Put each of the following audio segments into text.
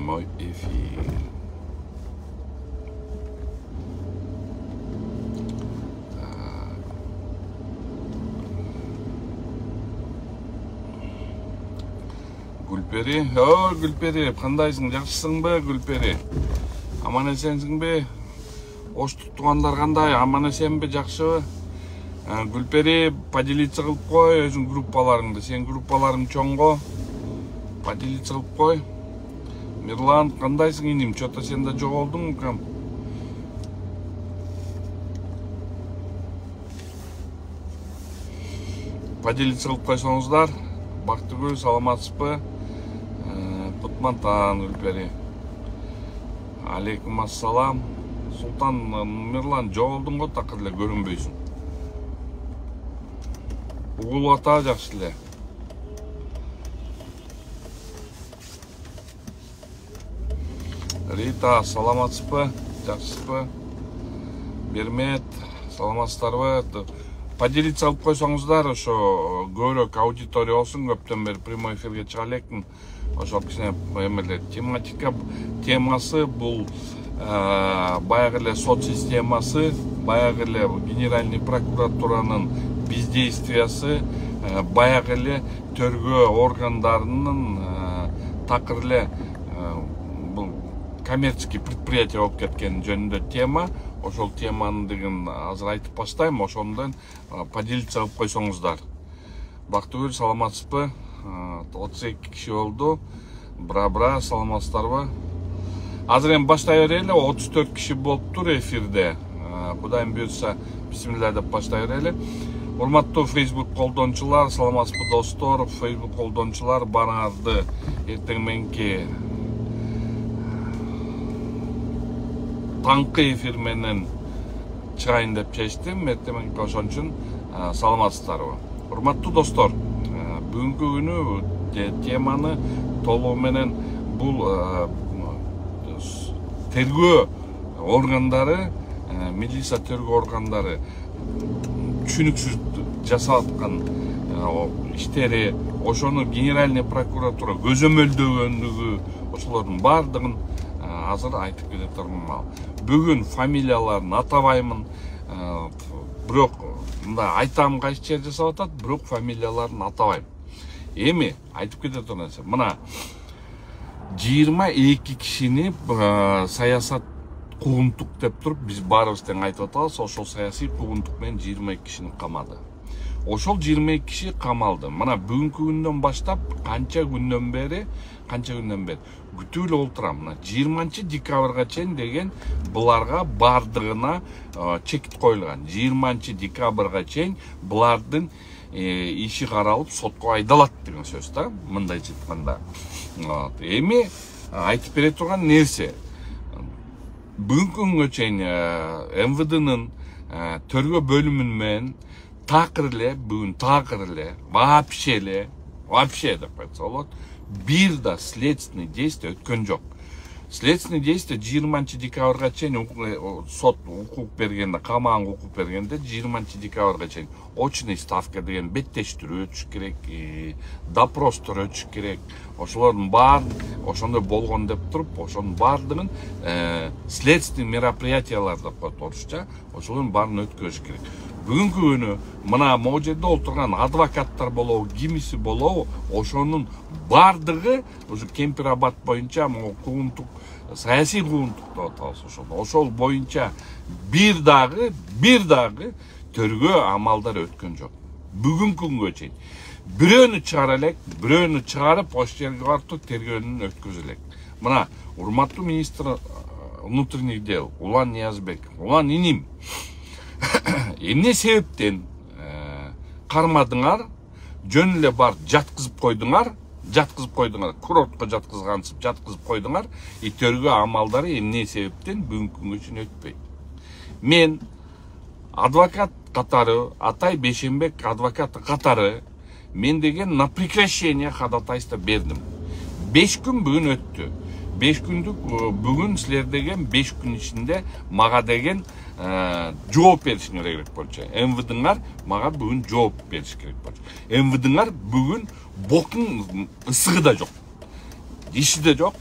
Прямой эфир. Гүлпери, Гүлпери, кандайсың, жакшысыңбы, Гүлпери? Аман эсенсиңби? Ош туткандар кандай, аман эсенби, жакшыбы? Гүлпери, поделиться кылып кой өзүң группаларыңды. Сен группаларың чоңго. Поделиться кылып кой. Мирлан, кандайсың иним? Чото сен да жоголдуң кам? Поделиться кылып койсоңуздар. Бактыгүл, саламатсызбы? Путмантан, Гүлпери. Алейкум ассалам. Султан, Мирлан, жоголдуң го, такыр эле көрүнбөйсүң. Угул ата жакшы эле. Рита, саламатсызбы? Жакшысызбы? Бермет, саламатсыздарбы? Поделиться кылып койсоңуздар, ошо көбүрөөк аудитория болсун, көптөн бери прямой эфирге чыга элекмин. Ошо кичине эмелер темасы бул баягы эле сот системасы, баягы эле Генеральный прокуратуранын бездействиясы, баягы эле төргөө органдарынын такыр эле бул коммерческий предприятие болуп кеткен жөнүндө тема. Ошол теманы деген азыр айтып баштайм, ошондон поделиться кылып койсоңуздар. Бактыгүл, саламатсызбы? 32 киши болду. Бра-бра, саламатсыздарбы? Азыр эми баштай берели, 34 киши болуптур эфирде. Кудайым буйрса, бисмилла деп баштай берели. Урматтуу Facebook колдончулар, саламатсызбы достор? Facebook колдончулар, баарыңарды эртең мененки таңкы эфир менен чыгайын деп чечтим. Эртең мененки ошон үчүн саламатсыздарбы? Урматтуу достор, бүгүнкү күнү теманы толугу менен бул тергөө органдары, милиция тергөө органдары түшүнүксүз жасап аткан иштери, ошону Генеральный прокуратура көзөмөлдөгөндүгү, ошолордун баардыгын азыр айтып кете турмун. Бүгүн фамилияларын атабаймын, бирок мында айтам кайсы жер жасап атат, бирок фамилияларын атабайм. Эми айтып кете турган нерсе, мына 22 кишини саясат куугунтук деп туруп, биз баарыбыз тең айтып атабыз, ошол саясий куугунтук менен 22 кишини камады. Ошол 22 киши камалды. Мына бүгүнкү күндөн баштап канча күндөн бери күтүп эле отурам. Мына 20 декабрга чейин деген буларга бардыгына чекит коюлган. 20 декабрга чейин булардын иши каралып сотко айдалат деген сөз да, мындайча айтканда. Эми айтып бере турган нерсе, бүгүнкү күнгө чейин МВДнын төргөө бөлүмүнүн менен такыр эле, бүгүн такыр эле, вообще деп айтса болот, бир да следственный действие өткөн жок. Следственный действие 20 декабрга чейин сот укук бергенде, камаганга укук бергенде 20 декабрга чейин очный ставка деген беттештирүү өтүш керек, допростор өтүш керек. Ошолордун баарын ошондой болгон деп туруп, ошонун баардыгын следственный мероприятиялар деп коет орусча, ошолордун баарын өткөрүш керек. Бүгүнкү күнү мына могу жерде отурган адвокаттар болобу, кимиси болобу, ошонун баардыгы ушу Кемпир-Абад боюнча могу куугунтук, саясий куугунтук деп атабыз ошол боюнча бир дагы төргөө амалдар өткөн жок. Бүгүнкү күнгө чейин бирөөнү чыгара элек, бирөөнү чыгарып ош жерге барып тергөөнүн өткөзө элек. Мына урматтуу министр внутренних дел Улан Ниязбек, Улан иним, эмне себептен кармадыңар, жөн эле бар жаткызып койдуңар, курортко жаткызып койдуңар, тергөө амалдары эмне себептен бүгүнкү күнгө чейин өтпөйт. Мен адвокат катары, Атай Бейшенбек адвокаты катары, мен деген на прекращение ходатайства бердим. 5 күн бүгүн өттү. 5 күндүк бүгүн силер деген 5 күн ичинде мага деген жооп беришиңер керек болчу. МВДңар мага бүгүн жооп бериш керек болчу. МВДңар бүгүн боктун ысыгы да жок. Иши да жок,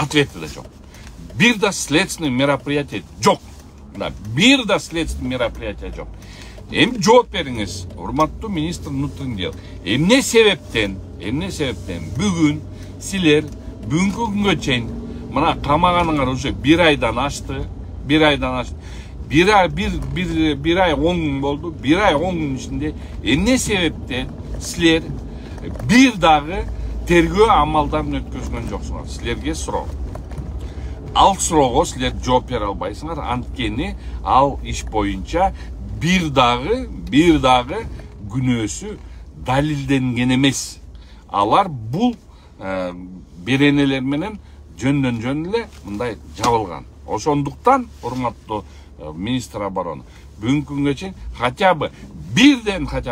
ответі да жоқ. Бир да следственный мероприятие жоқ. Бир да следственный мероприятие жоқ. Эми жооп бериңиз, урматтуу министр внутренних дел. Эмне себептен бүгүн силер бүгүнкү күнгө чейин мына камаганыңар уже бир айдан ашты. Бир ай 10 күн болду. Бир ай 10 күн ичинде эмне себептен силер бир дагы тергөө амалдарын өткөзгөн жоксуңар? Силерге суроо. Ал суроого силер жооп бере албайсыңар. Анткени ал иш боюнча бир дагы күнөөсү далилденген эмес. Алар бул беренелер менен жөндөн эле мындай жабылган. Ошондуктан урматтуу министр обороны бүгүнкү күнгө чейин хотя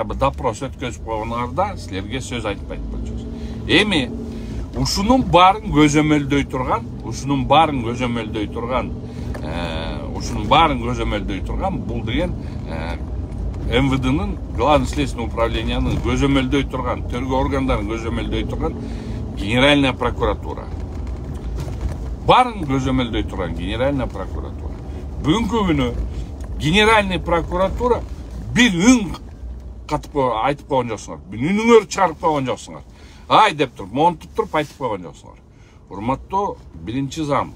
бы допрос өткөзүп койгонуңарда силерге сөз айтпайт болчусуз. Эми ушунун баарын көзөмөлдөй турган бул деген МВДнын главный следственный управлениянын көзөмөлдөй турган, тергөө органдарын көзөмөлдөй турган Генеральная прокуратура. Барын көзөмөлдөй турган Генеральная прокуратура. Бүгүнкү күнү Генеральный прокуратура бир үн айтып койгон жоксуңар. Үнүңөр чыгарып койгон жоксуңар. Ай деп туруп, монтуп туруп айтып койгон жоксуңар. Урматтуу биринчи зам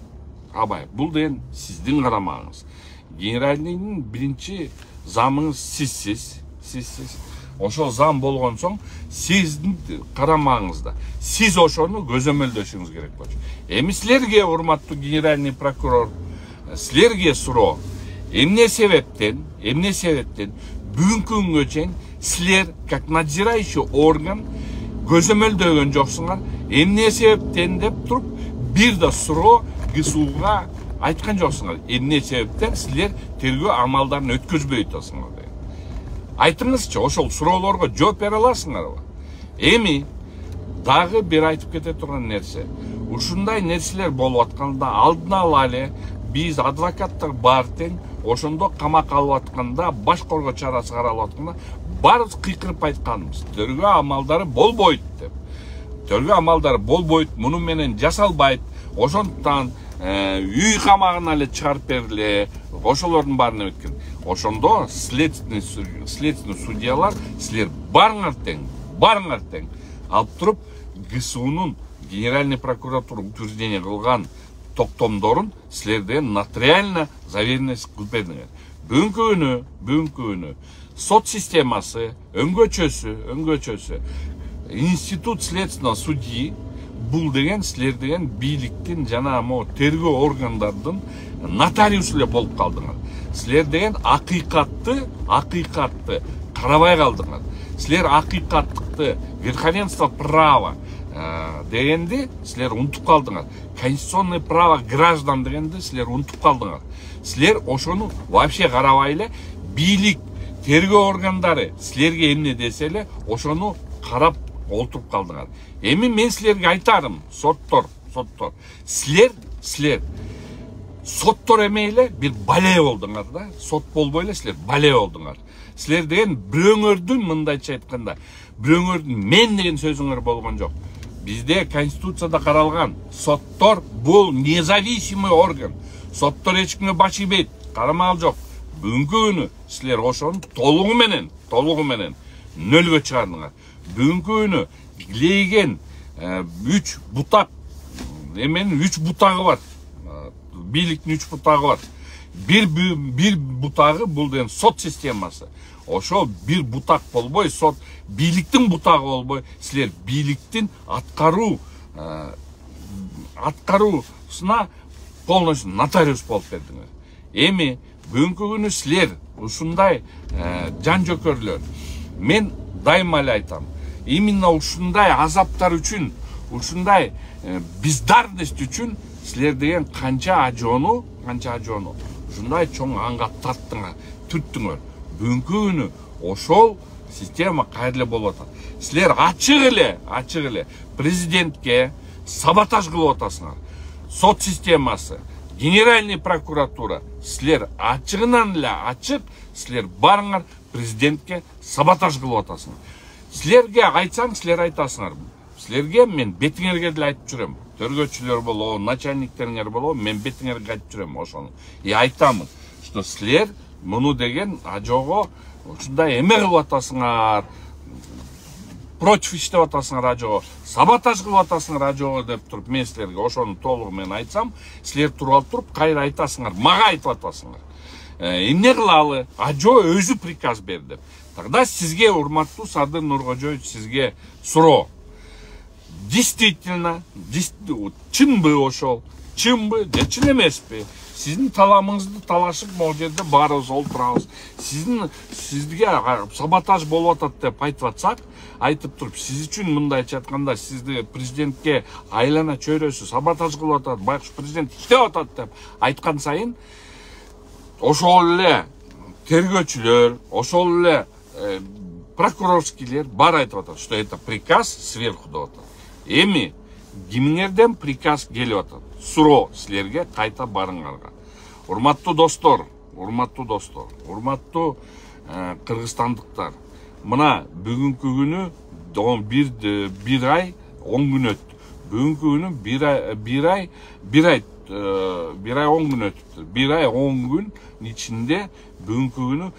Абаев, бул деген сиздин карамагыңыз. Генеральныйдын биринчи замыңыз сизсиз. Ошол зам болгон соң сиздин карамагыңызда. Сиз ошону көзөмөлдөшүңүз керек болчу. Эми силерге, урматтуу генеральный прокурор, силерге суроо. Эмне себептен бүгүнкү күнгө чейин силер как надзирающий орган көзөмөлдөгөн жоксуңар? Эмне себептен деп туруп бир да суроо ГСУга айткан жоксуңар? Эмне себептен силер тергөө амалдарын өткөзбөй атасыңар? Айтыңызчы, ошол суроолорго жооп бере аласыңарбы? Эми дагы бир айтып кете турган нерсе. Ушундай нерселер болуп атканда алдын ала эле биз адвокаттар бар тең ошондо камакка алып атканда, баш коргоо чарасы каралып атканда барыбыз кыйкырып айтканбыз. Тергөө амалдары болбойт деп. Тергөө амалдары болбойт, муну менен жасалбайт. Ошондуктан үй камагына эле чыгарып бериле. Ошолордун баарына өткөн. Ошондо следственный судьялар силер барыңар тең алып туруп ГСУнун Генеральный прокуратура утверждение кылган токтомдорун силерден нотариально заверенность кылып бердиңер. Бүгүнкү күнү сот системасы, өңгөчөсү, институт следственного судьи бул деген силер деген бийликтин жана мо тергөө органдардын нотариусу эле болуп калдыңар. Силер деген акыйкатты карабай калдыңар. Силер акыйкаттыкты, верховенство права дегенди силер унутуп калдыңар. Конституционное право граждан дегенди силер унутуп калдыңар. Силер ошону вообще карабай эле бийлик, тергөө органдары силерге эмне десе эле ошону карап олтуруп калдыңар. Эми мен силерге айтарым, соттор. Силер соттор эмей эле бир бале болдуңар да. Сот болбой эле силер бале болдуңар. Силер деген бирөөңөрдүн, мындайча айтканда, бирөөңөрдүн мен деген сөзүңөр болгон жок. Бизде конституцияда каралган, соттор бул независимый орган. Соттор эч кимге баш ийбейт, карамал жок. Бүгүнкү күнү силер ошону толугу менен нөлгө чыгардыңар. Бүгүнкү күнү лейген 3 бутак, эменин 3 бутагы бар. Бийликтин 3 бутагы бар. Бир бутагы бул деген сот системасы. Ошол бир бутак болбой, сот бийликтин бутагы болбой, силер бийликтин аткаруусуна полностью нотариус болуп бердиңер. Эми бүгүнкү күнү силер ушундай жан жөкөрлөр. Мен дайыма эле айтам. Именно ушундай азаптар үчүн, ушундай бездарность үчүн силер деген канча ажоону ушундай чоң анга түрттүңөр. Бүгүнкү күнү ошол система кайра болуп атат. Силер ачык эле президентке саботаж кылып атасыңар. Сот системасы, Генеральный прокуратура, силер ачыгынан эле ачык, силер барыңар президентке саботаж кылып атасыңар. Силерге айтсаң, силер айтасыңар. Силерге мен бетиңерге деле айтып жүрөм. Төргөчүлөр болобу, начальниктериңер болобу, мен бетиңерге айтып жүрөм ошону. Айтамын, что силер муну деген ажого ушундай эме кылып атасыңар, против иштеп атасыңар ажого, саботаж кылып атасыңар ажого деп туруп, мен силерге ошону толугу менен айтсам, силер туруп алып туруп кайра айтасыңар, мага айтып атасыңар. Эмне кылалы? Ажо өзү приказ берди деп. Тогда сизге, урматтуу Садыр Нуркожоевич, сизге суроо. Действительно, чынбы ошол? Чынбы же чын эмеспи? Сиздин таламыңызды талашып могул жерде баарыбыз олтурабыз. Сизге саботаж болуп атат деп айтып атсак, айтып туруп, сиз үчүн мындай айтканда, сизди президентке айлана чөйрөсү саботаж кылып атат, байкуш президент иштеп атат деп айткан сайын, ошол эле тергөөчүлөр, ошол эле прокурорскийлер бар айтып атат, что это приказ сверху деп атат. Эми кимиңерден приказ келип атат? Суроо силерге кайта барыңарга. Урматтуу достор, урматтуу кыргызстандыктар. Мына бүгүнкү күнү бир ай 10 күн өттү. Бүгүнкү күнү бир ай 10 күн өттү. Бир ай 10 күн ичинде бүгүнкү күнү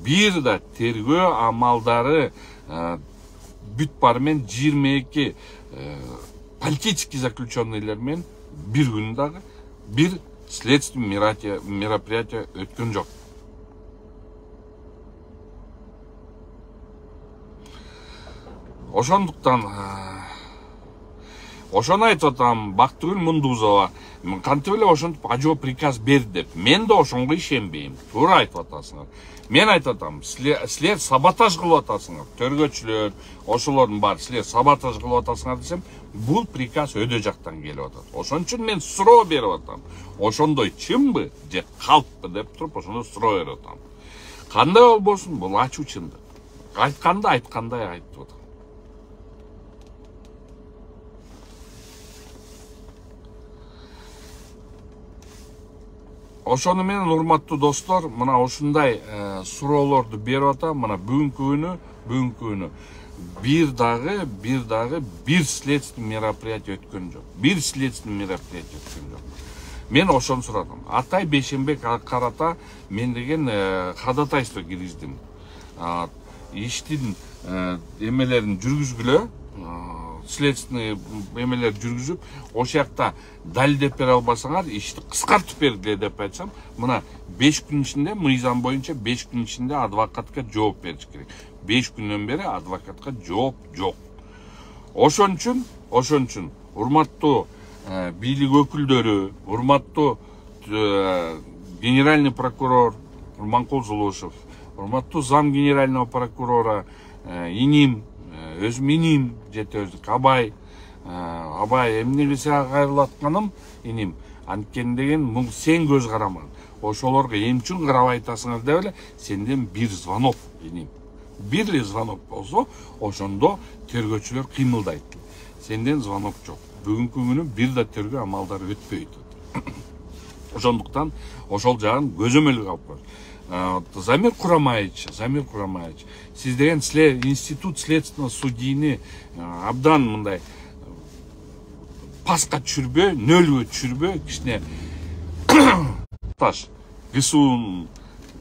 бир да тергөө амалдары бүт бары менен 22 политический заключенныйлер менен бир күн дагы бир следственный мероприятие өткөн жок. Ошондуктан ошону айтып атам, Бактыгүл Мундузова кантип эле ошентип ажоо приказ берди деп. Мен да ошонго ишенбейм. Туура айтып атасыңар. Мен айтып атам, силер саботаж кылып атасыңар. Төргөчүлөр, ошолордун баары силер саботаж кылып атасыңар десем, бул приказ өдө жактан келип атат. Ошон үчүн мен суроо берип атам. Ошондой чынбы же калппы деп туруп, ошону суроо берип атам. Кандай болбосун, бул ачуу чындык. Айткандай айтып атам. Ошону менен, урматтуу достор, мына ушундай суроолорду берип атам. Мына бүгүнкү күнү бир дагы бир следственный мероприятие өткөн жок. Мен ошону сурадым. Атай Бейшенбек карата мен деген ходатайство киргиздим. Иштин эмелерин жүргүзгүлө, следственный эмелер жүргүзүп, ошол жакта далилдеп бере албасаңар, ишти кыскартып бергиле деп айтсам, мына 5 күн ичинде, мыйзам боюнча 5 күн ичинде адвокатка жооп бериш керек. 5 күндөн бери адвокатка жооп жок. Ошон үчүн урматтуу бийлик өкүлдөрү, урматтуу генеральный прокурор Курманкул Зулушев, урматтуу зам генерального прокурора иним, өзүм иним, жетөбүздүк Абай эмнеге сага кайрылып атканым, иним, анткени деген бул сен көз карамагын. Ошолорго эмчүн карабай айтасыңар деп эле сенден бир звонок, иним. Бир эле звонок болсо, ошондо тергөөчүлөр кыймылдайт. Сенден звонок жок. Бүгүнкү күнү бир да тергөө амалдары өтпөйт. Ошондуктан ошол жагын көзөмөлгө алып коюш. Замир Курамаевич, сиз деген институт следственного судьини абдан мындай паска түшүрбөй, нөлгө түшүрбөй, кичине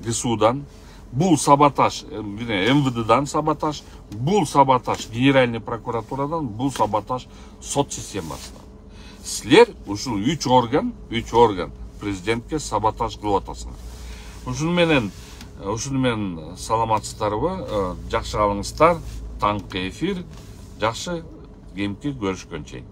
ГСУдан, бул саботаж, МВДдан саботаж, бул саботаж Генеральный прокуратурадан, бул саботаж сот системасынан. Силер ушул 3 орган президентке саботаж кылып атасыңар. Ушуну менен саламатсыздарбы, жакшы калыңыздар, таңкы эфир, жакшы кийинки көрүшкөнчө.